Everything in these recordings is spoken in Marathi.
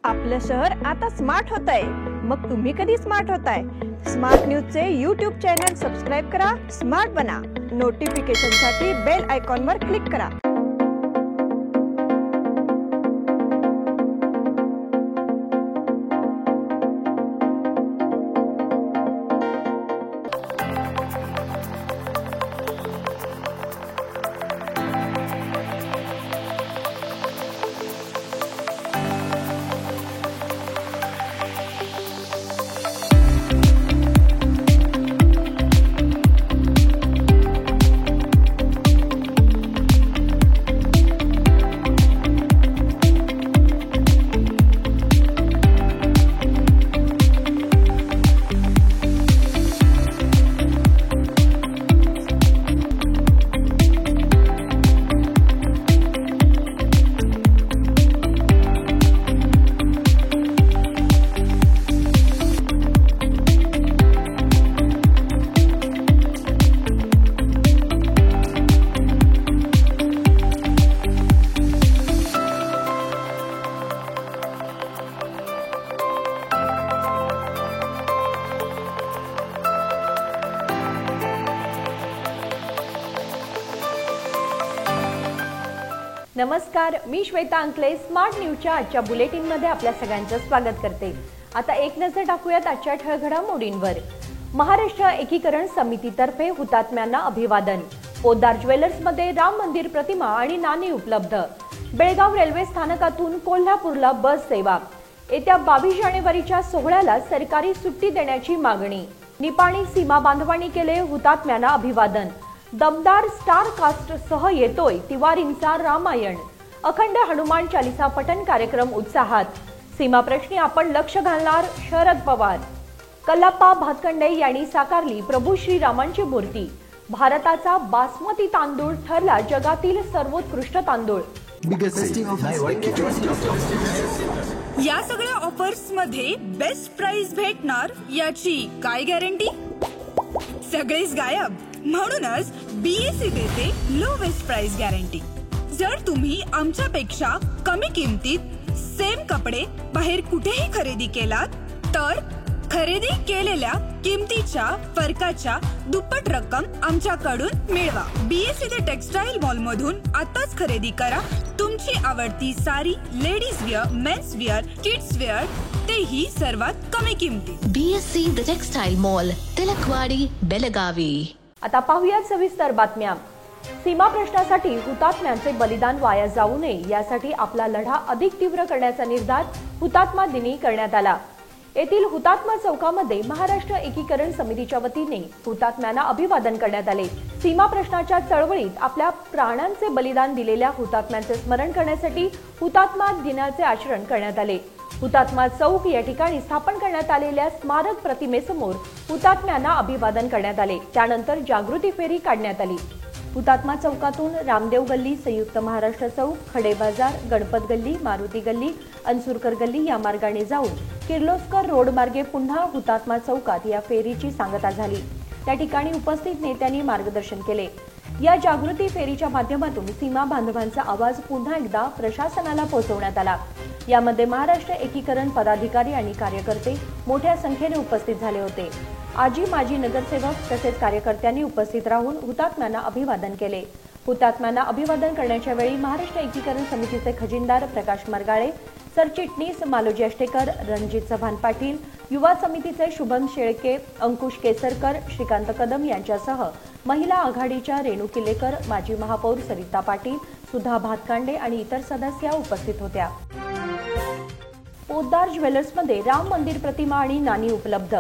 आपलं शहर आता स्मार्ट होतंय। मग तुम्ही कधी स्मार्ट होताय? स्मार्ट न्यूजचे YouTube चॅनल सबस्क्राइब करा, स्मार्ट बना। नोटिफिकेशनसाठी बेल आयकॉनवर क्लिक करा। नमस्कार, मी श्वेता अंकले स्मार्ट न्यूजच्या आजच्या बुलेटिन मध्ये आपल्या सगळ्यांचं स्वागत करते। आता एक नजर टाकूयात आजच्या ठळक घडामोडींवर। महाराष्ट्र एकीकरण समितीतर्फे हुतात्म्यांना अभिवादन। पोद्दार ज्वेलर्स मध्ये राम मंदिर प्रतिमा आणि नाणी उपलब्ध। बेळगाव रेल्वे स्थानकातून कोल्हापूरला बस सेवा। येत्या 22 जानेवारीच्या सोहळ्याला सरकारी सुट्टी देण्याची मागणी। निपाणी सीमा बांधवांनी केले हुतात्म्यांना अभिवादन। दमदार स्टार कास्ट सह येतोय तिवारींचा रामायण। अखंड हनुमान चालीसा पठण कार्यक्रम उत्साहात। सीमा प्रश्नी आपण लक्ष घालणार शरद पवार। कल्लाप्पा भातखंडे यांनी साकारली प्रभू श्रीरामांची मूर्ती। भारताचा बासमती तांदूळ ठरला जगातील सर्वोत्कृष्ट तांदूळ। या सगळ्या ऑफर्स मध्ये बेस्ट प्राइस भेटणार याची काय गॅरंटी? सगळेच गायब। म्हणूनच बीएससी देते लोवेस्ट प्राइस गॅरंटी। जर तुम्ही आमच्यापेक्षा कमी किमतीत सेम कपडे बाहेर कुठेही खरेदी केलात तर खरेदी केलेल्या किमतीच्या फरकाच्या दुप्पट रक्कम आमच्याकडून मिळवा। बीएससी द टेक्सटाईल मॉल मधून आताच खरेदी करा तुमची आवडती sari, ladies wear, men's wear, kids wear, तेही सर्वात कमी किमतीत। BSC the textile mall, Tilakwadi, Belagavi. आता पाहूया सविस्तर बातम्या। सीमा प्रश्नासाठी हुतात्म्यांचे बलिदान वाया जाऊ नये यासाठी आपला लढा अधिक तीव्र करण्याचा निर्धार हुतात्मा दिनी करण्यात आला। येथील हुतात्मा चौकामध्ये महाराष्ट्र एकीकरण समितीच्या वतीने हुतात्म्यांना अभिवादन करण्यात आले। सीमा प्रश्नाच्या चळवळीत आपल्या प्राणांचे बलिदान दिलेल्या हुतात्म्यांचे स्मरण करण्यासाठी हुतात्मा दिनाचे आचरण करण्यात आले। हुतात्मा चौक या ठिकाणी स्थापन करण्यात आलेल्या स्मारक प्रतिमेसमोर हुतात्म्यांना अभिवादन करण्यात आले। त्यानंतर जागृती फेरी काढण्यात आली। हुतात्मा चौकातून रामदेव गल्ली, संयुक्त महाराष्ट्र चौक, खडे बाजार, गणपत गल्ली, मारुती गल्ली, अनसुरकर गल्ली या मार्गाने जाऊन किर्लोस्कर रोड मार्गे पुन्हा हुतात्मा चौकात या फेरीची सांगता झाली। त्या ठिकाणी उपस्थित नेत्यांनी मार्गदर्शन केले। या जागृती फेरीच्या माध्यमातून सीमा बांधवांचा आवाज पुन्हा एकदा प्रशासनाला पोहोचवण्यात आला। यामध्ये महाराष्ट्र एकीकरण पदाधिकारी आणि कार्यकर्ते मोठ्या संख्येने उपस्थित झाले होते। आजी माजी नगरसेवक तसेच कार्यकर्त्यांनी उपस्थित राहून हुतात्म्यांना अभिवादन केले। हुतात्म्यांना अभिवादन करण्याच्या वेळी महाराष्ट्र एकीकरण समितीचे खजिनदार प्रकाश मरगाळे, सरचिटणीस मालोजी अष्टेकर, रणजित चव्हाण पाटील, युवा समितीचे शुभम शेळके, अंकुश केसरकर, श्रीकांत कदम यांच्यासह महिला आघाडीच्या रेणू किल्लेकर, माजी महापौर सरिता पाटील, सुधा भातकांडे आणि इतर सदस्य उपस्थित होत्या। पोद्दार ज्वेलर्समध्ये राम मंदिर प्रतिमा आणि नाणी उपलब्ध।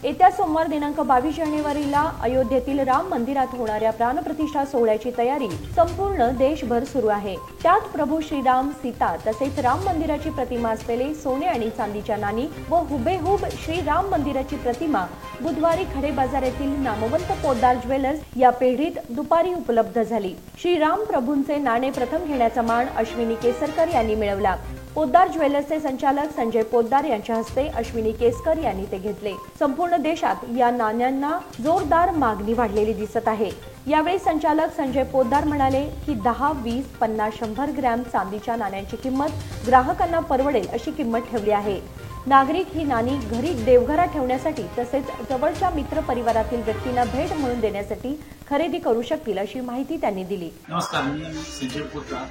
येत्या सोमवार दिनांक 22 जानेवारीला अयोध्येतील राम मंदिरात होणाऱ्या प्राणप्रतिष्ठा सोहळ्याची तयारी संपूर्ण देशभर सुरू आहे। त्यात प्रभू श्रीराम, सीता तसेच राम मंदिराची प्रतिमा असलेले सोने आणि चांदीच्या नाणी व हुबेहूब श्रीराम मंदिराची प्रतिमा बुधवारी खडे बाजार येथील नामवंत पोद्दार ज्वेलर्स या पेढीत दुपारी उपलब्ध झाली। श्रीराम प्रभूंचे नाणे प्रथम घेण्याचा मान अश्विनी केसरकर यांनी मिळवला। पोद्दार ज्वेलर्सचे संचालक संजय पोद्दार यांच्या हस्ते अश्विनी केसकर यांनी ते घेतले। संपूर्ण देशात या नाण्यांना जोरदार मागणी वाढलेली दिसत आहे। यावेळी संचालक संजय पोद्दार म्हणाले की 10, 20, 50, 100 ग्रॅम चांदीच्या नाण्यांची किंमत ग्राहकांना परवडेल अशी किंमत ठेवली आहे। नागरिक ही नाणी घरी देवघरात ठेवण्यासाठी तसेच जवळच्या मित्र परिवारातील व्यक्तींना भेट म्हणून देण्यासाठी खरेदी करू शकतील अशी माहिती त्यांनी दिली। नमस्कार, मी संजय पोद्दार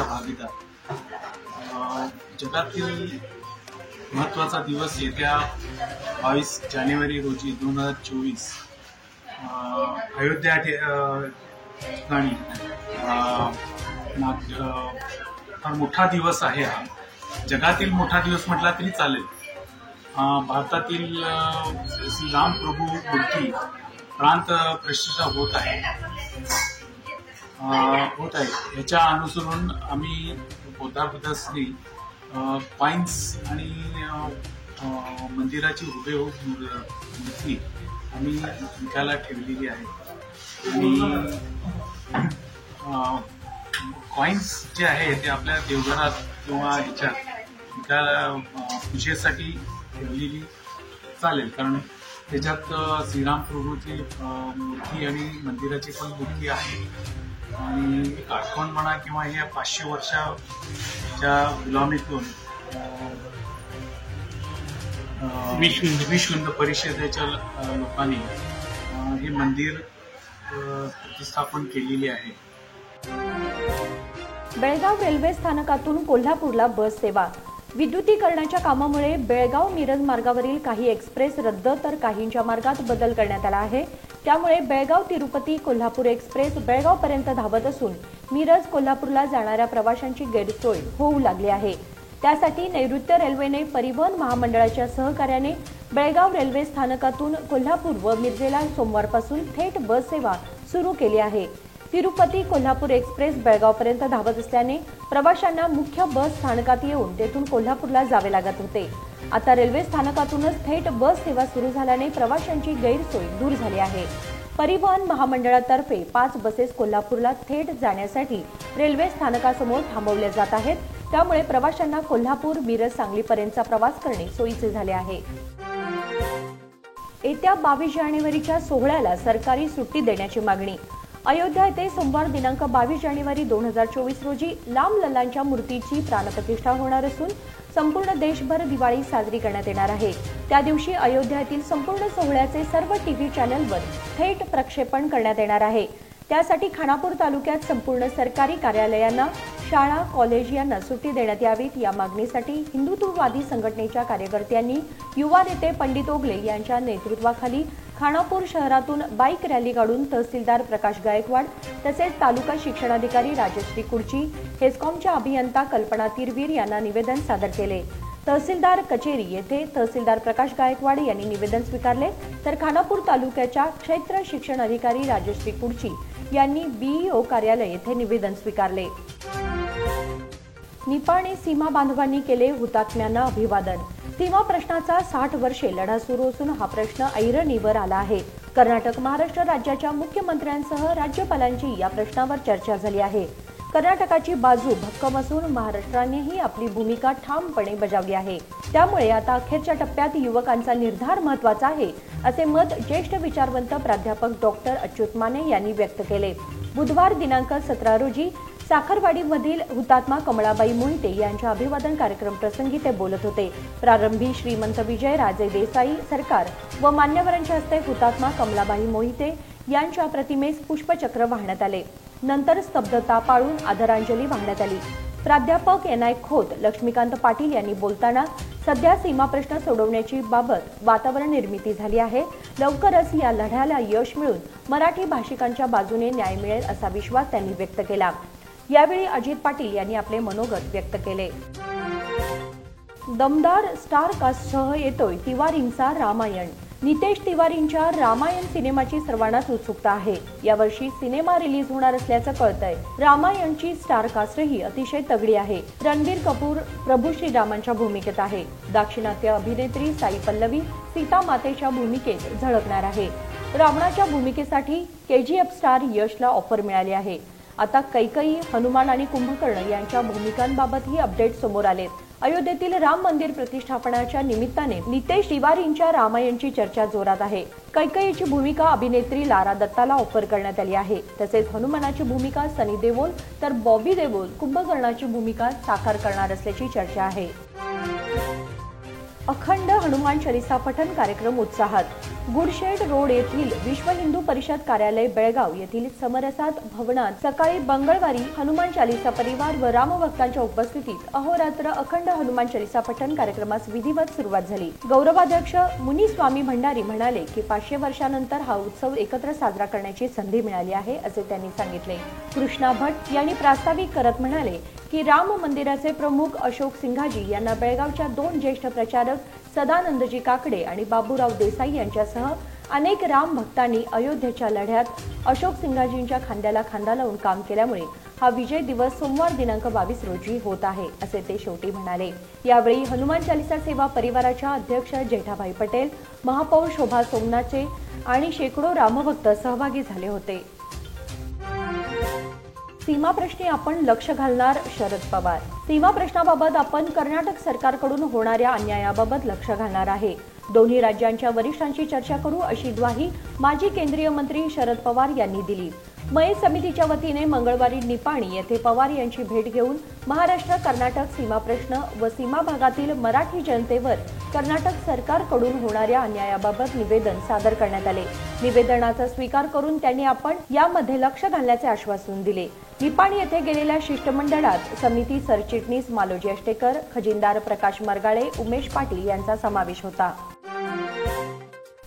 भागीदार। जगातील महत्त्वाचा दिवस येत्या 22 जानेवारी रोजी 2024 अयोध्या ठिकाणी फार मोठा दिवस आहे। हा जगातील मोठा दिवस म्हटला तरी चालेल। भारतातील श्रीराम प्रभू मूर्ती प्रांत प्रतिष्ठा होत आहे। याच्या अनुसरून आम्ही पोद्दार ब्रदर्सनी कॉइन्स आणि मंदिराची हुबेहूब मूर्ती आम्ही विकायला ठेवलेली आहे। आणि कॉइन्स जे आहे ते आपल्या देवघरात किंवा ह्याच्यात विकायला पूजेसाठी ठेवलेली चालेल, कारण त्याच्यात श्रीराम प्रभूची मूर्ती आणि मंदिराची पण मूर्ती आहे। आणि एक आठवण म्हणा किंवा हे 500 वर्षाच्या गुलामीतून विश्व हिंदू परिषदेच्या लोकांनी हे मंदिर प्रतिष्ठापन केलेले आहे। बेळगाव रेल्वे स्थानकातून कोल्हापूरला बस सेवा। विद्युतीकरणाच्या कामामुळे बेळगाव मिरज मार्गावरील काही एक्सप्रेस रद्द तर काहींच्या मार्गात बदल करण्यात आला आहे। त्यामुळे बेळगाव तिरुपती कोल्हापूर एक्सप्रेस बेळगावपर्यंत धावत असून मिरज कोल्हापूरला जाणाऱ्या प्रवाशांची गैरसोय होऊ लागली आहे। त्यासाठी नैऋत्य रेल्वेने परिवहन महामंडळाच्या सहकार्याने बेळगाव रेल्वे स्थानकातून कोल्हापूर व मिरजेला सोमवारपासून थेट बस सेवा सुरू केली आहे। तिरुपती कोल्हापूर एक्सप्रेस बेळगावपर्यंत धावत असल्याने प्रवाशांना मुख्य बस स्थानकात येऊन तेथून कोल्हापूरला जावे लागत होते। आता रेल्वे स्थानकातूनच थेट बस सेवा सुरू झाल्याने प्रवाशांची गैरसोय दूर झाली आहे। परिवहन महामंडळातर्फे 5 बसेस कोल्हापूरला थेट जाण्यासाठी रेल्वे स्थानकासमोर थांबवल्या जात आहेत। त्यामुळे प्रवाशांना कोल्हापूर मिरज सांगलीपर्यंतचा प्रवास करणे सोयीचे झाले आहे। येत्या 22 जानेवारीच्या सोहळ्याला सरकारी सुट्टी देण्याची मागणी। अयोध्या येथे सोमवार दिनांक 22 जानेवारी 2024 रोजी लांब लल्लांच्या मूर्तीची प्राणप्रतिष्ठा होणार असून संपूर्ण देशभर दिवाळी साजरी करण्यात येणार आहे। त्या दिवशी अयोध्या येथील संपूर्ण सोहळ्याचे सर्व टीव्ही चॅनलवर थेट प्रक्षेपण करण्यात येणार आहे। त्यासाठी खानापूर तालुक्यात संपूर्ण सरकारी कार्यालयांना, शाळा, कॉलेज यांना सुट्टी देण्यात यावीत या मागणीसाठी हिंदुत्ववादी संघटनेच्या कार्यकर्त्यांनी युवा नेते पंडित ओगले यांच्या नेतृत्वाखाली खानापूर शहरातून बाईक रॅली काढून तहसीलदार प्रकाश गायकवाड तसेच तालुका शिक्षणाधिकारी राजश्री कुडची, हेस्कॉमच्या अभियंता कल्पना तिरवीर यांना निवेदन सादर केले। तहसीलदार कचेरी येथे तहसीलदार प्रकाश गायकवाड यांनी निवेदन स्वीकारले, तर खानापूर तालुक्याच्या क्षेत्र शिक्षण अधिकारी राजश्री कुडची यांनी बीईओ कार्यालय येथे निवेदन स्वीकारले। निपाणी सीमा बांधवांनी केले हुतात्म्यांना अभिवादन। सीमा प्रश्नाचा 60 वर्षे लढा सुरू असून हा प्रश्न ऐरणीवर आला आहे। कर्नाटक महाराष्ट्र राज्याच्या मुख्यमंत्र्यांसह राज्यपालांची या प्रश्नावर चर्चा झाली आहे। कर्नाटकाची बाजू भक्कम असून महाराष्ट्रानेही आपली भूमिका ठामपणे बजावली आहे। त्यामुळे आता अखेरच्या टप्प्यात युवकांचा निर्धार महत्त्वाचा आहे, असे मत ज्येष्ठ विचारवंत प्राध्यापक डॉक्टर अच्युत माने यांनी व्यक्त केले। बुधवार दिनांक 17 रोजी साखरवाडीमधील हुतात्मा कमळाबाई मोहिते यांच्या अभिवादन कार्यक्रम प्रसंगी ते बोलत होते। प्रारंभी श्रीमंत विजय राजे देसाई सरकार व मान्यवरांच्या हस्ते हुतात्मा कमळाबाई मोहिते यांच्या प्रतिमेस पुष्पचक्र वाहण्यात आले। नंतर स्तब्धता पाळून आदरांजली वाहण्यात आली। प्राध्यापक एनआय खोत, लक्ष्मीकांत पाटील यांनी बोलताना सध्या सीमा प्रश्न सोडवण्याची बाबत वातावरण निर्मिती झाली आहे। लवकरच या लढ्याला यश मिळून मराठी भाषिकांच्या बाजूने न्याय मिळेल असा विश्वास त्यांनी व्यक्त केला। यावेळी अजित पाटील यांनी आपले मनोगत व्यक्त केले। दमदार स्टार कास्टसह येतोय तिवारींचा रामायण। नितेश तिवारींच्या रामायण सिनेमाची सर्वांनाच उत्सुकता आहे। यावर्षी सिनेमा रिलीज होणार असल्याचं कळतंय। रामायणची स्टार कास्टही अतिशय तगडी आहे। रणबीर कपूर प्रभू श्रीरामांच्या भूमिकेत आहे। दाक्षिणात्य अभिनेत्री साई पल्लवी सीता मातेच्या भूमिकेत झळकणार आहे। रावणाच्या भूमिकेसाठी केजीएफ स्टार यशला ऑफर मिळाली आहे। आता कैकई, हनुमान आणि कुंभकर्ण यांच्या भूमिकांबाबतही अपडेट समोर आले. अयोध्येतील राम मंदिर प्रतिष्ठापनाच्या निमित्ताने नितेश तिवारींच्या रामायणची चर्चा जोरात आहे. कैकईची भूमिका अभिनेत्री लारा दत्ताला ऑफर करण्यात आली आहे. तसेच हनुमानाची भूमिका सनी देओल तर बॉबी देओल कुंभकर्णाची भूमिका साकार करणार असल्याची चर्चा आहे. अखंड हनुमान चालीसा पठण कार्यक्रम उत्साहात. गुडशेड रोड येथील विश्व हिंदू परिषद कार्यालय बेळगाव येथील समरसात भवनात सकाळी मंगळवारी हनुमान चालीसा परिवार व रामभक्तांच्या उपस्थितीत अहोरात्र अखंड हनुमान चालीसा पठण कार्यक्रमास विधिवत सुरुवात झाली. गौरवाध्यक्ष मुनिस्वामी भंडारी म्हणाले की 500 वर्षानंतर हा उत्सव एकत्र साजरा करण्याची संधी मिळाली आहे असे त्यांनी सांगितले. कृष्णा भट यांनी प्रास्ताविक करत म्हणाले की राम मंदिराचे प्रमुख अशोक सिंघाजी यांना बेळगावच्या 2 ज्येष्ठ प्रचारक सदानंदजी काकडे आणि बाबूराव देसाई यांच्यासह अनेक राम भक्तांनी अयोध्येच्या लढ्यात अशोक सिंघाजींच्या खांद्याला खांदा लावून काम केल्यामुळे हा विजय दिवस सोमवार दिनांक 22 रोजी होत आहे असे ते शेवटी म्हणाले. यावेळी हनुमान चालीसा सेवा परिवाराच्या अध्यक्ष जेठाभाई पटेल, महापौर शोभा सोमनाचे आणि शेकडो रामभक्त सहभागी झाले होते. सीमा प्रश्नी आपण लक्ष घालणार, शरद पवार. सीमा प्रश्नाबाबत आपण कर्नाटक सरकारकडून होणाऱ्या अन्यायाबाबत लक्ष घालणार आहे. दोन्ही राज्यांच्या वरिष्ठांशी चर्चा करू अशी ग्वाही माजी केंद्रीय मंत्री शरद पवार यांनी दिली. मय समितीच्या वतीने मंगळवारी निपाणी येथे पवार यांची भेट घेऊन महाराष्ट्र कर्नाटक सीमा प्रश्न व सीमा भागातील मराठी जनतेवर कर्नाटक सरकारकडून होणाऱ्या अन्यायाबाबत निवेदन सादर करण्यात आले. निवेदनाचा स्वीकार करून त्यांनी आपण यामध्ये लक्ष घालण्याचे आश्वासन दिले. निपाणी येथे गेलेल्या शिष्टमंडळात समिती सरचिटणीस मालोजी अष्टेकर, खजिनदार प्रकाश मरगाळे, उमेश पाटील यांचा समावेश होता.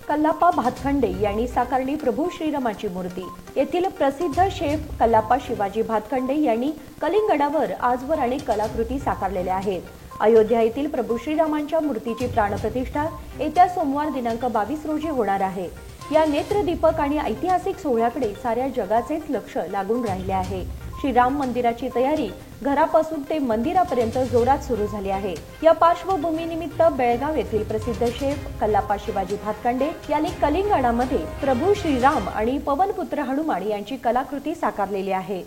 कल्लाप्पा भातखंडे यांनी साकारली प्रभू श्रीरामाची मूर्ती. येथील प्रसिद्ध शेफ कल्लाप्पा शिवाजी भातखंडे यांनी कलिंगडावर आजवर अनेक कलाकृती साकारलेल्या आहेत. अयोध्या येथील प्रभू श्रीरामांच्या मूर्तीची प्राणप्रतिष्ठा येत्या सोमवार दिनांक 22 रोजी होणार आहे. या नेत्रदीपक आणि ऐतिहासिक सोहळ्याकडे साऱ्या जगाचेच लक्ष लागून राहिले आहे. श्रीराम मंदिराची तयारी घरापासून ते मंदिरापर्यंत जोरात सुरू झाली आहे. या पार्श्वभूमीनिमित्त बेळगाव येथील प्रसिद्ध शेफ कल्लाप्पा शिवाजी भातखंडे यांनी कलिंगडामध्ये प्रभू श्रीराम आणि पवनपुत्र हनुमान यांची कलाकृती साकारलेली आहे.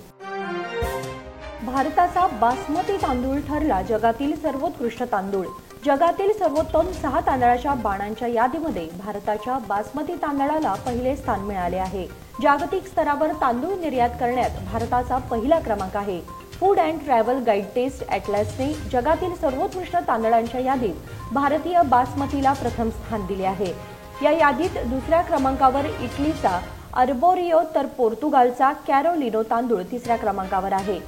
भारताचा बासमती तांदूळ ठरला जगातील सर्वोत्कृष्ट तांदूळ. जगातील सर्वोत्तम 6 तांदळाच्या बाणांच्या यादीमध्ये भारताच्या बासमती तांदळाला पहिले स्थान मिळाले आहे. जागतिक स्तरावर तांदूळ निर्यात करण्यात भारताचा पहिला क्रमांक आहे. Food and travel guide taste ॲटलासने जगातील सर्वोत्कृष्ट तांदळांच्या यादीत भारतीय बासमतीला प्रथम स्थान दिले आहे. या यादीत दुसऱ्या क्रमांकावर इटलीचा अर्बोरियो तर पोर्तुगालचा कॅरोलिनो तांदूळ तिसऱ्या क्रमांकावर आहे.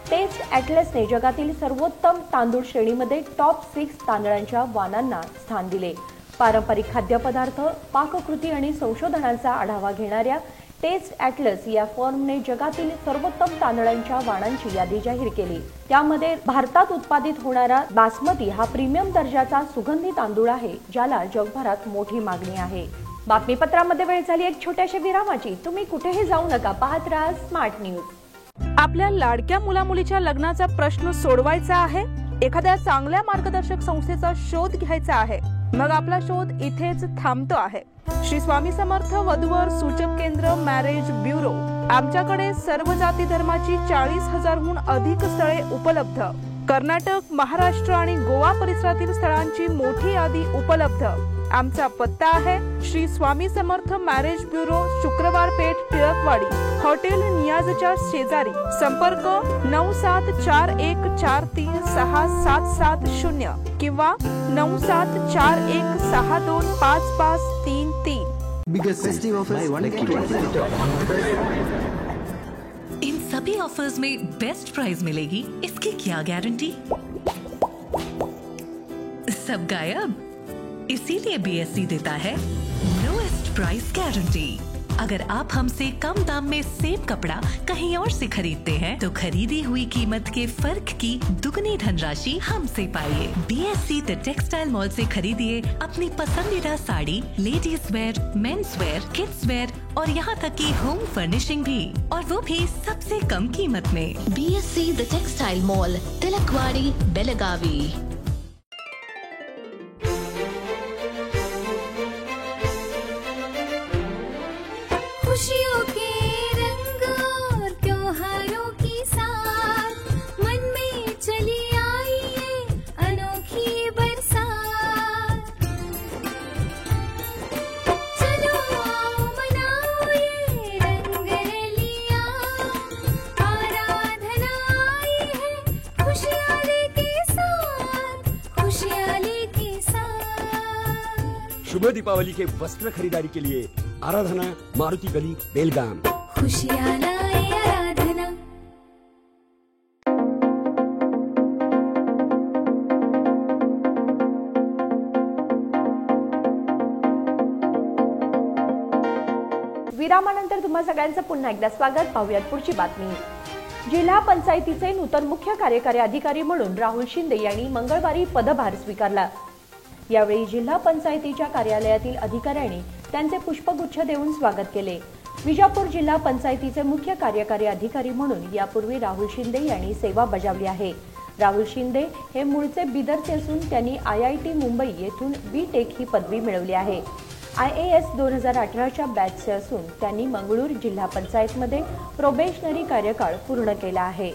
टेस्ट ॲटलासने जगातील सर्वोत्तम तांदूळ श्रेणीमध्ये टॉप 6 तांदळांच्या वाणांना स्थान दिले. पारंपरिक खाद्यपदार्थ, पाककृती आणि संशोधनांचा आढावा घेणाऱ्या टेस्ट ॲटलस या फर्मने जगातील सर्वोत्तम तांदळांच्या वाणांची यादी जाहीर केली. त्यामध्ये भारतात उत्पादित होणारा बासमती हा प्रीमियम दर्जाचा सुगंधी तांदूळ आहे, ज्याला जगभरात मोठी मागणी आहे. बातमीपत्रामध्ये वेळ झाली एक छोट्याशा विरामाची. तुम्ही कुठेही जाऊ नका, पाहत राहा स्मार्ट न्यूज. आपल्या लाडक्या मुलामुलीच्या लग्नाचा प्रश्न सोडवायचा आहे, एखाद्या चांगल्या मार्गदर्शक संस्थेचा शोध घ्यायचा आहे, मग आपला शोध इथेच थांबतो आहे. श्री स्वामी समर्थ वधूवर सूचक केंद्र मॅरेज ब्युरो. आमच्याकडे सर्व जाती धर्माची 40,000हून अधिक स्थळे उपलब्ध. कर्नाटक, महाराष्ट्र आणि गोवा परिसरातील स्थळांची मोठी यादी उपलब्ध. आमचा पत्ता आहे श्री स्वामी समर्थ मॅरेज ब्युरो, शुक्रवार पेठ, टिळकवाडी, हॉटेल नियाजच्या शेजारी. संपर्क 9741436770 किंवा 9741625533. Biggest festive offers by 1 in सभी ऑफर्स में बेस्ट प्राइस मिलेगी, इसकी क्या गारंटी? सब गायब, इसीलिए बीएससी देता है लोएस्ट प्राइस गारंटी. अगर आप हमसे कम दाम में सेम कपड़ा कहीं और से खरीदते हैं तो खरीदी हुई कीमत के फर्क की दुगनी धनराशि हमसे पाइए. बीएससी द टेक्सटाइल मॉल से खरीदिए अपनी पसंदीदा sari, ladies wear, men's wear, kids wear और यहाँ तक की होम फर्निशिंग भी, और वो भी सबसे कम कीमत में. BSc the textile mall, Tilakwadi, Belagavi. खुशियों के रंग और त्योहारों खुशियाली के साथ। शुभ दीपावली के वस्त्र खरीदारी के लिए आराधना मारुति गली बेलगाम। खुशियाँ लाए आराधना। विरामानंतर तुम्हा सगळ्यांचं पुन्हा एकदा स्वागत. पाहूयात पुढची बातमी. जिल्हा पंचायतीचे नूतन मुख्य कार्यकारी अधिकारी म्हणून राहुल शिंदे यांनी मंगळवारी पदभार स्वीकारला. यावेळी जिल्हा पंचायतीच्या कार्यालयातील अधिकाऱ्यांनी त्यांचे पुष्पगुच्छ देऊन स्वागत केले. विजापूर जिल्हा पंचायतीचे मुख्य कार्यकारी अधिकारी म्हणून यापूर्वी राहुल शिंदे यांनी सेवा बजावली आहे. राहुल शिंदे हे मूळचे बिदरचे असून त्यांनी IIT मुंबई येथून B.Tech ही पदवी मिळवली आहे. IAS 2018च्या बॅचचे असून त्यांनी मंगळूर जिल्हा पंचायतमध्ये प्रोबेशनरी कार्यकाळ पूर्ण केला आहे.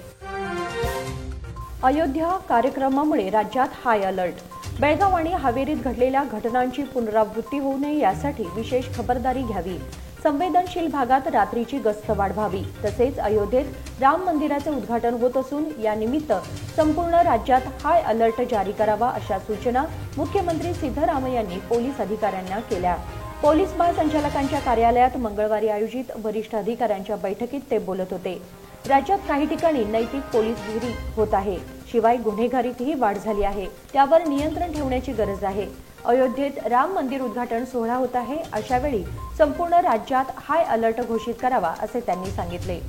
अयोध्या कार्यक्रमामुळे राज्यात हाय अलर्ट. बेळगाव आणि हावेरीत घडलेल्या घटनांची पुनरावृत्ती होऊ नये यासाठी विशेष खबरदारी घ्यावी. संवेदनशील भागात रात्रीची गस्त वाढवावी. तसेच अयोध्येत राम मंदिराचे उद्घाटन होत असून यानिमित्त संपूर्ण राज्यात हाय अलर्ट जारी करावा अशा सूचना मुख्यमंत्री सिद्धरामय्या यांनी पोलीस अधिकाऱ्यांना केल्या. पोलीस महासंचालकांच्या कार्यालयात मंगळवारी आयोजित वरिष्ठ अधिकाऱ्यांच्या बैठकीत ते बोलत होते. राज्यात काही ठिकाणी नैतिक पोलीसगिरी होत आहे. शिवाय गुन्हेगारीतही वाढ झाली आहे. त्यावर नियंत्रण ठेवण्याची गरज आहे. अयोध्येत राम मंदिर उद्घाटन सोहळा होत आहे. अशा वेळी संपूर्ण राज्यात हाय अलर्ट घोषित करावा असे त्यांनी सांगितले.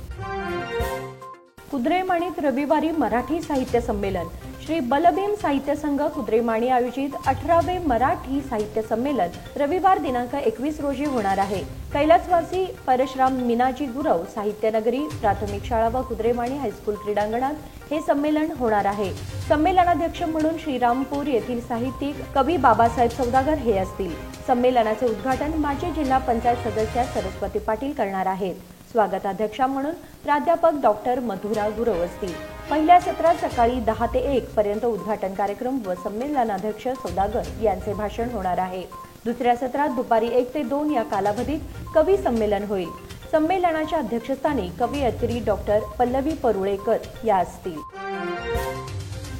कुद्रेमाणीत रविवारी मराठी साहित्य संमेलन. श्री बलभीम साहित्य संघ कुद्रेमाणी आयोजित 18वे मराठी साहित्य संमेलन रविवार दिनांक 21 रोजी होणार आहे. कैलासवासी परशुराम मीनाजी गुरव साहित्यनगरी प्राथमिक शाळा व कुद्रेमाणी हायस्कूल क्रीडांगणात हे संमेलन होणार आहे. संमेलनाध्यक्ष म्हणून श्रीरामपूर येथील साहित्यिक कवी बाबासाहेब सौदागर हे असतील. संमेलनाचे उद्घाटन माजी जिल्हा पंचायत सदस्य सरस्वती पाटील करणार आहेत. स्वागताध्यक्षा म्हणून प्राध्यापक डॉक्टर मधुरा गुरव असतील. पहिल्या सत्रात सकाळी 10 ते 1 पर्यंत उद्घाटन कार्यक्रम व संमेलनाध्यक्ष सौदागर यांचे भाषण होणार आहे. दुसऱ्या सत्रात दुपारी 1 ते 2 या कालावधीत कवी संमेलन होईल. संमेलनाच्या अध्यक्षस्थानी कवयित्री डॉक्टर पल्लवी परुळेकर या असतील.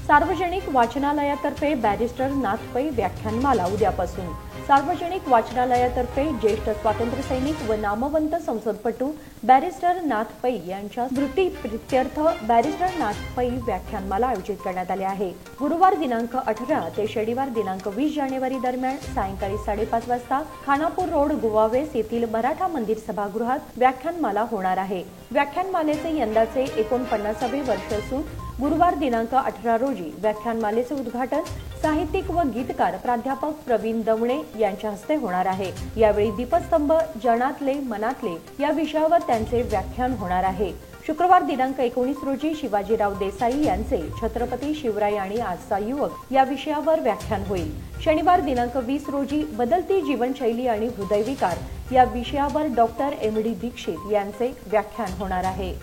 सार्वजनिक वाचनालयातर्फे बॅरिस्टर नाथ पै व्याख्यानमाला उद्यापासून. सार्वजनिक वाचनालयातर्फे ज्येष्ठ स्वातंत्र्यसैनिक व नामवंत संसदपटू बॅरिस्टर नाथ पै यांच्या स्मृतिप्रित्यर्थ बॅरिस्टर नाथ पै व्याख्यानमाला आयोजित करण्यात आली आहे. गुरुवार दिनांक 18 ते शनिवार दिनांक 20 जानेवारी दरम्यान सायंकाळी 5:30 वाजता खानापूर रोड गुवावेस येथील मराठा मंदिर सभागृहात व्याख्यानमाला होणार आहे. व्याख्यानमालेचे यंदाचे 49वे वर्ष असून गुरुवार दिनांक 18 रोजी व्याख्यानमालेचे उद्घाटन साहित्यिक व गीतकार प्राध्यापक प्रवीण दवणे यांच्या हस्ते होणार आहे. यावेळी दीपस्तंभ जनातले मनातले या विषयावर त्यांचे व्याख्यान होणार आहे. शुक्रवार दिनांक 19 रोजी शिवाजीराव देसाई यांचे छत्रपती शिवराय आणि आजचा युवक या विषयावर व्याख्यान होईल. शनिवार दिनांक 20 रोजी बदलती जीवनशैली आणि हृदयविकार या विषयावर डॉक्टर MD दीक्षित यांचे व्याख्यान होणार आहे.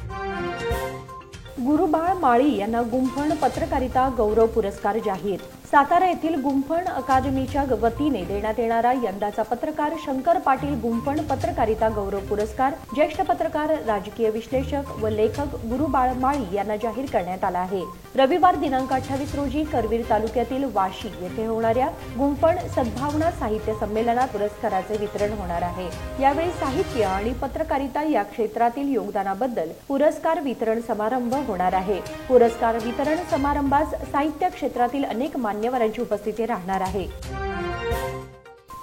गुरुबाळ माळी यांना गुंफण पत्रकारिता गौरव पुरस्कार जाहीर. सातारा येथील गुंफण अकादमीच्या वतीने देण्यात येणारा यंदाचा पत्रकार शंकर पाटील गुंफण पत्रकारिता गौरव पुरस्कार ज्येष्ठ पत्रकार, राजकीय विश्लेषक व लेखक गुरुबाळ माळी यांना जाहीर करण्यात आला आहे. रविवार दिनांक 28 रोजी करवीर तालुक्यातील वाशी येथे होणाऱ्या गुंफण सद्भावना साहित्य संमेलनात पुरस्काराचे वितरण होणार आहे. यावेळी साहित्य आणि पत्रकारिता या क्षेत्रातील योगदानाबद्दल पुरस्कार वितरण समारंभ होणार आहे. पुरस्कार वितरण समारंभास साहित्य क्षेत्रातील अनेक मान्यवरांची उपस्थिती राहणार आहे.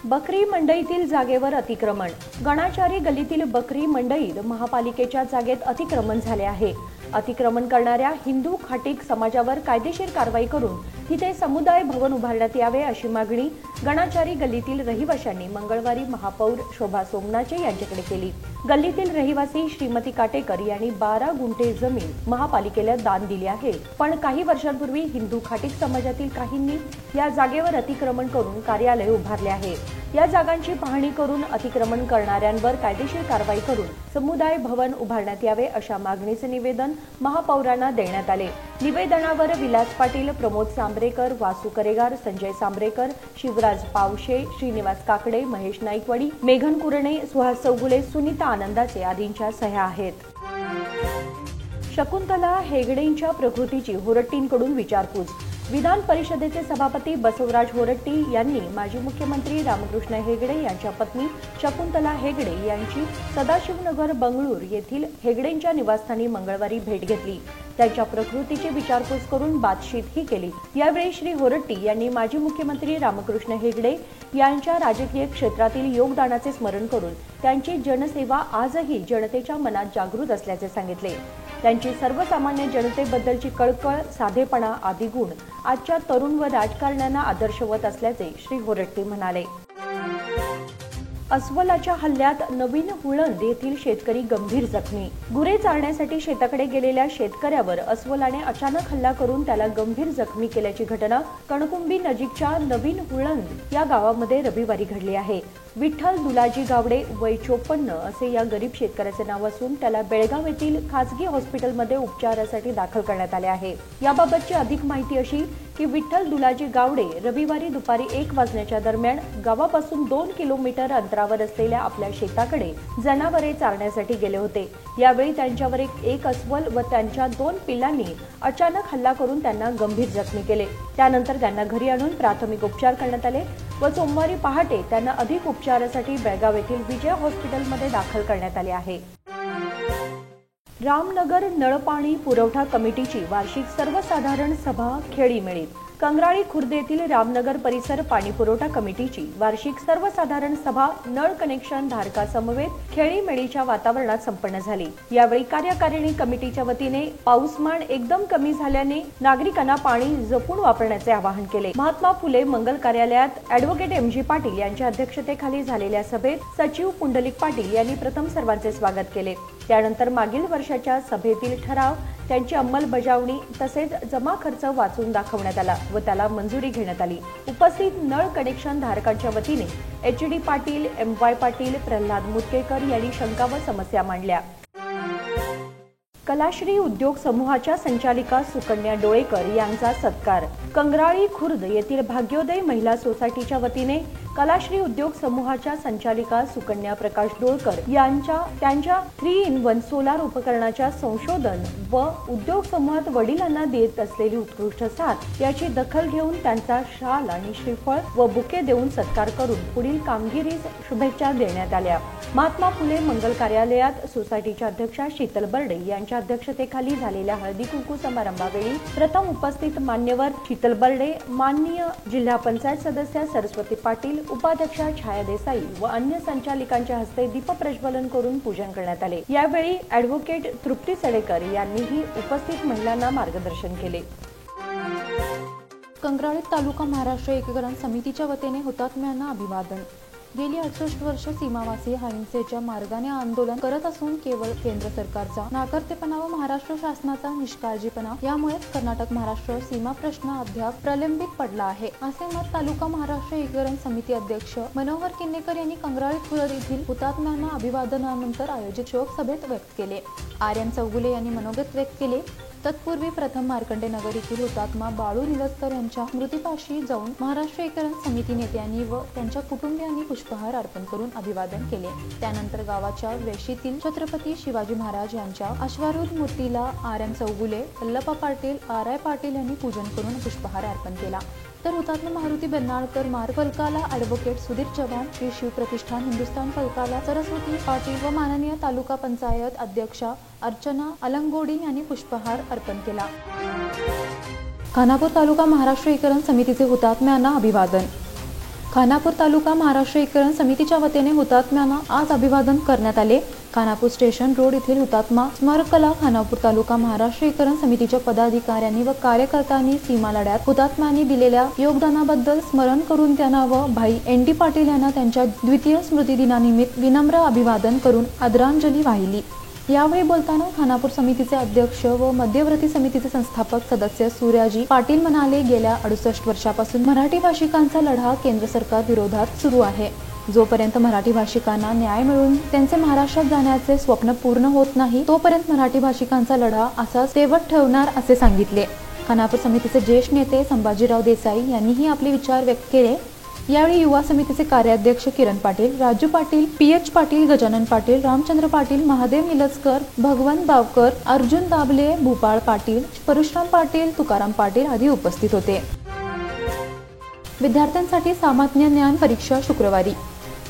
बकरी मंडईतील जागेवर अतिक्रमण. गणाचारी गल्लीतील बकरी मंडईत महापालिकेच्या जागेत अतिक्रमण झाले आहे. अतिक्रमण करणाऱ्या हिंदू खाटीक समाजावर कायदेशीर कारवाई करून तिथे समुदाय भवन उभारण्यात यावे अशी मागणी गणाचारी गल्लीतील रहिवाशांनी मंगळवारी महापौर शोभा सोमनाचे यांच्याकडे केली. गल्लीतील रहिवासी श्रीमती काटेकर यांनी 12 गुंठे जमीन महापालिकेला दान दिली आहे. पण काही वर्षांपूर्वी हिंदू खाटीक समाजातील काहींनी या जागेवर अतिक्रमण करून कार्यालय उभारले आहे. या जागांची पाहणी करून अतिक्रमण करणाऱ्यांवर कायदेशीर कारवाई करून समुदाय भवन उभारण्यात यावे अशा मागणीचे निवेदन महापौरांना देण्यात आले. निवेदनावर विलास पाटील, प्रमोद सांबरेकर, वासू करेगार, संजय सांबरेकर, शिवराज पावशे, श्रीनिवास काकडे, महेश नाईकवाडी, मेघन कुरणे, सुहास चौगुले, सुनीता आनंदाचे आदींच्या सह्या आहेत. शकुंतला हेगडेंच्या प्रकृतीची होरट्टींकडून विचारपूस. विधान परिषदेचे सभापती बसवराज होरट्टी यांनी माजी मुख्यमंत्री रामकृष्ण हेगडे यांच्या पत्नी शकुंतला हेगडे यांची सदाशिवनगर बंगळूर येथील हेगडेंच्या निवासस्थानी मंगळवारी भेट घेतली. त्यांच्या प्रकृतीची विचारपूस करून बातचीतही केली. यावेळी श्री होरट्टी यांनी माजी मुख्यमंत्री रामकृष्ण हेगडे यांच्या राजकीय क्षेत्रातील योगदानाचे स्मरण करून त्यांची जनसेवा आजही जनतेच्या मनात जागृत असल्याचे सांगितले. त्यांची सर्वसामान्य जनतेबद्दलची कळकळ, साधेपणा आदी गुण आजच्या तरुण व राजकारण्यांना आदर्शवत असल्याचे श्री होरट्टी म्हणाले. अस्वलाच्या हल्ल्यात नवीन हुळद येथील शेतकरी गंभीर जखमी. गुरे चारण्यासाठी शेताकडे गेलेल्या शेतकऱ्यावर अस्वलाने अचानक हल्ला करून त्याला गंभीर जखमी केल्याची घटना कणकुंबी नजीकच्या नवीन हुळद या गावामध्ये रविवारी घडली आहे. विठ्ठल दुलाजी गावडे वय 54 असे या गरीब शेतकऱ्याचे नाव असून त्याला बेळगाव येथील खासगी हॉस्पिटलमध्ये उपचारासाठी दाखल करण्यात आले आहे. याबाबतची अधिक माहिती अशी की विठ्ठल दुलाजी गावडे रविवारी दुपारी 1 वाजण्याच्या दरम्यान गावापासून 2 किलोमीटर अंतरावर असलेल्या आपल्या शेताकडे जनावरे चारण्यासाठी गेले होते. यावेळी त्यांच्यावर एक अस्वल व त्यांच्या 2 पिल्लांनी अचानक हल्ला करून त्यांना गंभीर जखमी केले. त्यानंतर त्यांना घरी आणून प्राथमिक उपचार करण्यात आले व सोमवारी पहाटे त्यांना अधिक उपचारासाठी बेळगाव येथील विजय हॉस्पिटलमध्ये दाखल करण्यात आले आहे. रामनगर नळपाणी पुरवठा कमिटीची वार्षिक सर्वसाधारण सभा खेळीमेळीत. कंगराळी खुर्द येथील रामनगर परिसर पाणीपुरवठा कमिटीची वार्षिक सर्वसाधारण सभा नळ कनेक्शन धारकासमवेत खेळीमेळीच्या वातावरणात संपन्न झाली. यावेळी कार्यकारिणी कमिटीच्या वतीने पाऊसमान एकदम कमी झाल्याने नागरिकांना पाणी जपून वापरण्याचे आवाहन केले. महात्मा फुले मंगल कार्यालयात ॲडव्होकेट MG पाटील यांच्या अध्यक्षतेखाली झालेल्या सभेत सचिव पुंडलिक पाटील यांनी प्रथम सर्वांचे स्वागत केले. त्यानंतर मागील वर्षाच्या सभेतील ठराव, त्यांची अंमलबजावणी तसेच जमा खर्च वाचून दाखवण्यात आला व त्याला मंजुरी घेण्यात आली. उपस्थित नळ कनेक्शन धारकांच्या वतीने HD पाटील, MY पाटील, प्रल्हाद मुतकेकर यांनी शंका व समस्या मांडल्या. कलाश्री उद्योग समूहाच्या संचालिका सुकन्या डोळेकर यांचा सत्कार. कंगराळी खुर्द येथील भाग्योदय महिला सोसायटीच्या वतीने कलाश्री उद्योग समूहाच्या संचालिका सुकन्या प्रकाश डोळकर यांच्या त्यांच्या 3-in-1 सोलार उपकरणाच्या संशोधन व उद्योग समूहात वडिलांना देत असलेली उत्कृष्ट साथ याची दखल घेऊन त्यांचा शाल आणि श्रीफळ व बुके देऊन सत्कार करून पुढील कामगिरीस शुभेच्छा देण्यात आल्या. महात्मा फुले मंगल कार्यालयात सोसायटीच्या अध्यक्षा शीतल बर्डे यांच्या अध्यक्षतेखाली झालेल्या हळदी कुंकू समारंभावेळी प्रथम उपस्थित मान्यवर शीतल बर्डे, माननीय जिल्हा पंचायत सदस्य सरस्वती पाटील, उपाध्यक्षा छाया देसाई व अन्य संचालिकांच्या हस्ते दीप प्रज्वलन करून पूजन करण्यात आले. यावेळी ॲडव्होकेट तृप्ती सडेकर यांनीही उपस्थित महिलांना मार्गदर्शन केले. कंगराळी तालुका महाराष्ट्र एकीकरण समितीच्या वतीने हुतात्म्यांना अभिवादन. गेली 68 वर्ष सीमावासी अहिंसेच्या मार्गाने आंदोलन करत असून केवळ केंद्र सरकारचा नाकर्तेपणा व महाराष्ट्र शासनाचा निष्काळजीपणा यामुळेच कर्नाटक महाराष्ट्र सीमा प्रश्न अद्याप प्रलंबित पडला आहे, असे मत तालुका महाराष्ट्र एकीकरण समिती अध्यक्ष मनोहर किन्नेकर यांनी कंगराळी खुर्द येथील हुतात्म्यांना अभिवादनानंतर आयोजित शोक सभेत व्यक्त केले. RM चौगुले यांनी मनोगत व्यक्त केले. तत्पूर्वी प्रथम मार्कंडे नगर येथील हुतात्मा बाळू निलस्कर यांच्या स्मृतीपाशी जाऊन महाराष्ट्र एकीकरण समिती नेत्यांनी व त्यांच्या कुटुंबियांनी पुष्पहार अर्पण करून अभिवादन केले. त्यानंतर गावाच्या वेशीतील छत्रपती शिवाजी महाराज यांच्या अश्वारूढ मूर्तीला RM चौगुले, वल्लभा पाटील, RI पाटील यांनी पूजन करून पुष्पहार अर्पण केला. तर हुतात्मा मारुती बेन्नाळकर मार्ग फलकाला ॲडव्होकेट सुधीर चव्हाण, श्री शिव प्रतिष्ठान हिंदुस्थान फलकाला सरस्वती पाटील व माननीय तालुका पंचायत अध्यक्षा अर्चना अलंगोडी यांनी पुष्पहार अर्पण केला. खानापूर तालुका महाराष्ट्र एकीकरण समितीचे हुतात्म्यांना अभिवादन. खानापूर तालुका महाराष्ट्र एकीकरण समितीच्या वतीने हुतात्म्यांना आज अभिवादन करण्यात आले. खानापूर स्टेशन रोड येथील हुतात्मा स्मारकाला खानापूर तालुका महाराष्ट्र एकीकरण समितीच्या पदाधिकाऱ्यांनी व कार्यकर्त्यांनी सीमा लढ्यात हुतात्म्यांनी दिलेल्या योगदानाबद्दल स्मरण करून त्यांना व भाई ND पाटील यांना त्यांच्या द्वितीय स्मृती दिनानिमित्त विनम्र अभिवादन करून आदरांजली वाहिली. यावेळी बोलताना खानापूर समितीचे अध्यक्ष व मध्यवर्ती समितीचे संस्थापक सदस्य सूर्याजी पाटील म्हणाले, गेल्या 68 वर्षापासून मराठी भाषिकांचा लढा केंद्र सरकार विरोधात सुरू आहे. जोपर्यंत मराठी भाषिकांना न्याय मिळून त्यांचे महाराष्ट्रात जाण्याचे स्वप्न पूर्ण होत नाही, तोपर्यंत मराठी भाषिकांचा लढा असाच तेवत ठेवणार असे सांगितले. खानापूर समितीचे ज्येष्ठ नेते संभाजीराव देसाई यांनीही आपले विचार व्यक्त केले. यावेळी युवा समितीचे कार्याध्यक्ष किरण पाटील, राजू पाटील, PH पाटील, गजानन पाटील, रामचंद्र पाटील, महादेव निलजकर, भगवंत बावकर, अर्जुन दाबले, भूपाळ पाटील, परशुराम पाटील, तुकाराम पाटील आदी उपस्थित होते. विद्यार्थ्यांसाठी सामान्य ज्ञान परीक्षा शुक्रवारी.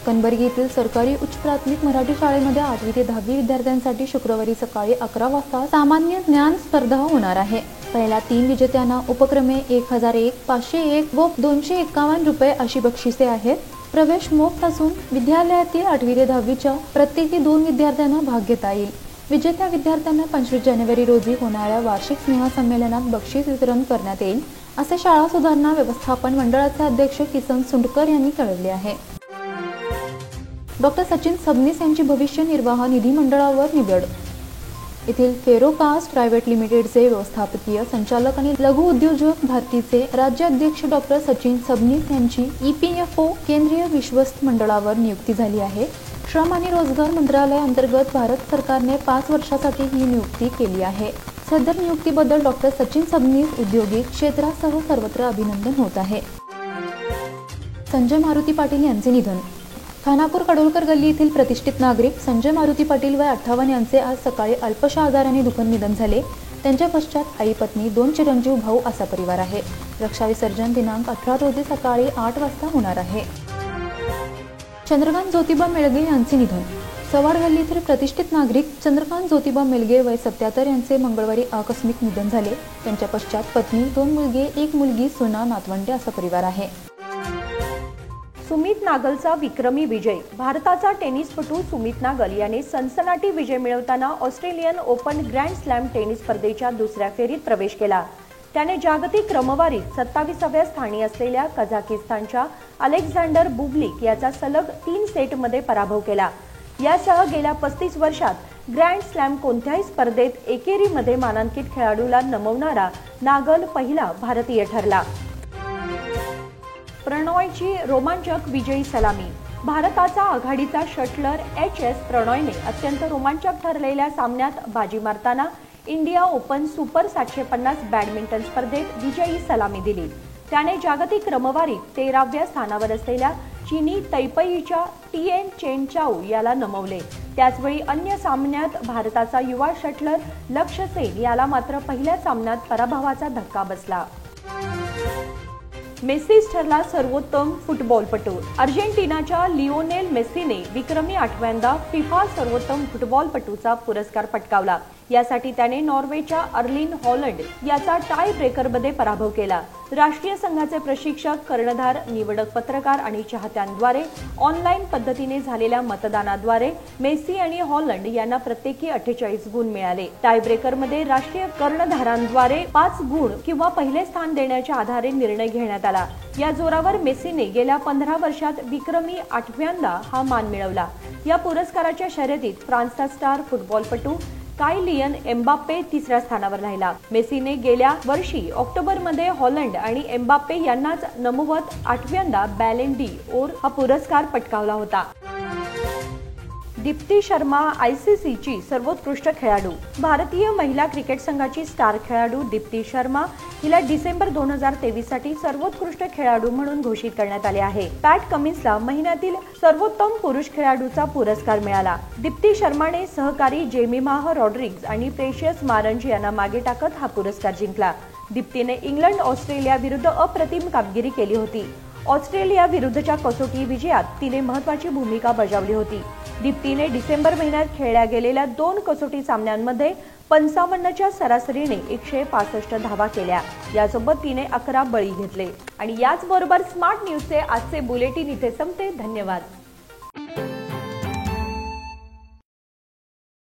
कणबर्गी येथील सरकारी उच्च प्राथमिक मराठी शाळेमध्ये 8वी ते 10वी विद्यार्थ्यांसाठी शुक्रवारी सकाळी 11 वाजता सामान्य ज्ञान स्पर्धा होणार आहे. पहिल्या 3 विजेत्यांना उपक्रमे 1001, 501 व 251 रुपये अशी बक्षिसे आहेत. प्रवेश मोफत असून विद्यालयातील 8वी ते 10वीच्या प्रत्येकी 2 विद्यार्थ्यांना भाग घेता येईल. विजेत्या विद्यार्थ्यांना 25 जानेवारी रोजी होणाऱ्या वार्षिक स्नेहसंमेलनात बक्षीस वितरण करण्यात येईल, असे शाळा सुधारणा व्यवस्थापन मंडळाचे अध्यक्ष किसन सुंडकर यांनी कळवले आहे. डॉक्टर सचिन सबनीस यांची भविष्य निर्वाह निधी मंडळावर निवड. येथील फेरोकास्ट प्रायव्हेट लिमिटेडचे व्यवस्थापकीय संचालक आणि लघु उद्योजक भारतीचे राज्याध्यक्ष डॉक्टर सचिन सबनीस यांची EPFO केंद्रीय विश्वस्त मंडळावर नियुक्ती झाली आहे. श्रम आणि रोजगार मंत्रालय अंतर्गत भारत सरकारने 5 वर्षासाठी ही नियुक्ती केली आहे. सदर नियुक्तीबद्दल डॉक्टर सचिन सबनीस उद्योगिक क्षेत्रासह सर्वत्र अभिनंदन होत आहे. संजय मारुती पाटील यांचे निधन. खानापूर कडोलकर गल्ली येथील प्रतिष्ठित नागरिक संजय मारुती पाटील वय 58 यांचे आज सकाळी अल्पशा आजाराने दुःखद निधन झाले. त्यांच्या पश्चात आई, पत्नी, 2 चिरंजीव भाऊ असा परिवार आहे. रक्षा विसर्जन दिनांक 18 रोजी सकाळी 8 वाजता होणार आहे. चंद्रकांत ज्योतिबा मेळगे यांचे निधन. सवाड गल्ली येथील प्रतिष्ठित नागरिक चंद्रकांत ज्योतिबा मेळगे वय 77 यांचे मंगळवारी आकस्मिक निधन झाले. त्यांच्या पश्चात पत्नी, 2 मुलगे, 1 मुलगी, सुना, नातवंडे असा परिवार आहे. सुमित नागलचा विक्रमी विजय. भारताचा टेनिसपटू सुमित नागल याने सनसनाटी विजय मिळवताना Australian open grand slam tennis स्पर्धेच्या दुसऱ्या फेरीत प्रवेश केला. त्याने जागतिक क्रमवारीत 27व्या स्थानी असलेल्या कझाकिस्तानच्या अलेक्झांडर बुब्लिक याचा सलग 3 सेटमध्ये पराभव केला. यासह गेल्या 35 वर्षात ग्रँड स्लॅम कोणत्याही स्पर्धेत एकेरीमध्ये मानांकित खेळाडूला नमवणारा नागल पहिला भारतीय ठरला. प्रणॉयची रोमांचक विजयी सलामी. भारताचा आघाडीचा शटलर HS प्रणॉयने अत्यंत रोमांचक ठरलेल्या सामन्यात बाजी मारताना इंडिया ओपन सुपर 750 बॅडमिंटन स्पर्धेत विजयी सलामी दिली. त्याने जागतिक क्रमवारीत 13व्या स्थानावर असलेल्या चीनी तैपेईच्या TN चेन चाऊ याला नमवले. त्याचवेळी अन्य सामन्यात भारताचा युवा शटलर लक्ष्य सेन याला मात्र पहिल्या सामन्यात पराभवाचा धक्का बसला. मेस्सीच ठरला सर्वोत्तम फुटबॉलपटू. अर्जेंटिनाच्या लिओनेल मेस्सीने विक्रमी 8व्यांदा फिफा सर्वोत्तम फुटबॉलपटूचा पुरस्कार पटकावला. यासाठी त्याने नॉर्वेच्या अर्लिन हॉलंड याचा टाय ब्रेकरमध्ये पराभव केला. राष्ट्रीय संघाचे प्रशिक्षक, कर्णधार, निवडक पत्रकार आणि चाहत्यांद्वारे ऑनलाईन पद्धतीने झालेल्या मतदानाद्वारे मेस्सी आणि हॉलंड यांना प्रत्येकी 48 गुण मिळाले. टाय ब्रेकरमध्ये राष्ट्रीय कर्णधारांद्वारे 5 गुण किंवा पहिले स्थान देण्याच्या आधारे निर्णय घेण्यात आला. या जोरावर मेस्सीने गेल्या 15 वर्षात विक्रमी 8व्यांदा हा मान मिळवला. या पुरस्काराच्या शर्यतीत फ्रान्सचा स्टार फुटबॉलपटू कायलियन एम्बाप्पे 3ऱ्या स्थानावर राहिला. मेस्सीने गेल्या वर्षी ऑक्टोबरमध्ये हॉलंड आणि एम्बाप्पे यांनाच नमवत 8व्यांदा बॅलन ड'ओर हा पुरस्कार पटकावला होता. दीप्ती शर्मा ICCची सर्वोत्कृष्ट खेळाडू. भारतीय महिला क्रिकेट संघाची स्टार खेळाडू दीप्ती शर्मा हिला डिसेंबर 2023 साठी सर्वोत्कृष्ट खेळाडू म्हणून घोषित करण्यात आले आहे. पॅट कमिन्सला महिन्यातील सर्वोत्तम पुरुष खेळाडूचा पुरस्कार मिळाला. दीप्ती शर्माने सहकारी जेमिमाह रॉड्रिग्ज आणि प्रेशियस मारंज यांना मागे टाकत हा पुरस्कार जिंकला. दीप्तीने इंग्लंड ऑस्ट्रेलिया विरुद्ध अप्रतिम कामगिरी केली होती. ऑस्ट्रेलिया विरुद्धच्या कसोटी विजयात तिने महत्त्वाची भूमिका बजावली होती. दीप्तीने डिसेंबर महिन्यात खेळल्या गेलेल्या 2 कसोटी सामन्यांमध्ये 55च्या सरासरीने 165 धावा केल्या. यासोबत तिने 11 बळी घेतले. आणि याचबरोबर स्मार्ट न्यूजचे आजचे बुलेटिन इथे संपते. धन्यवाद.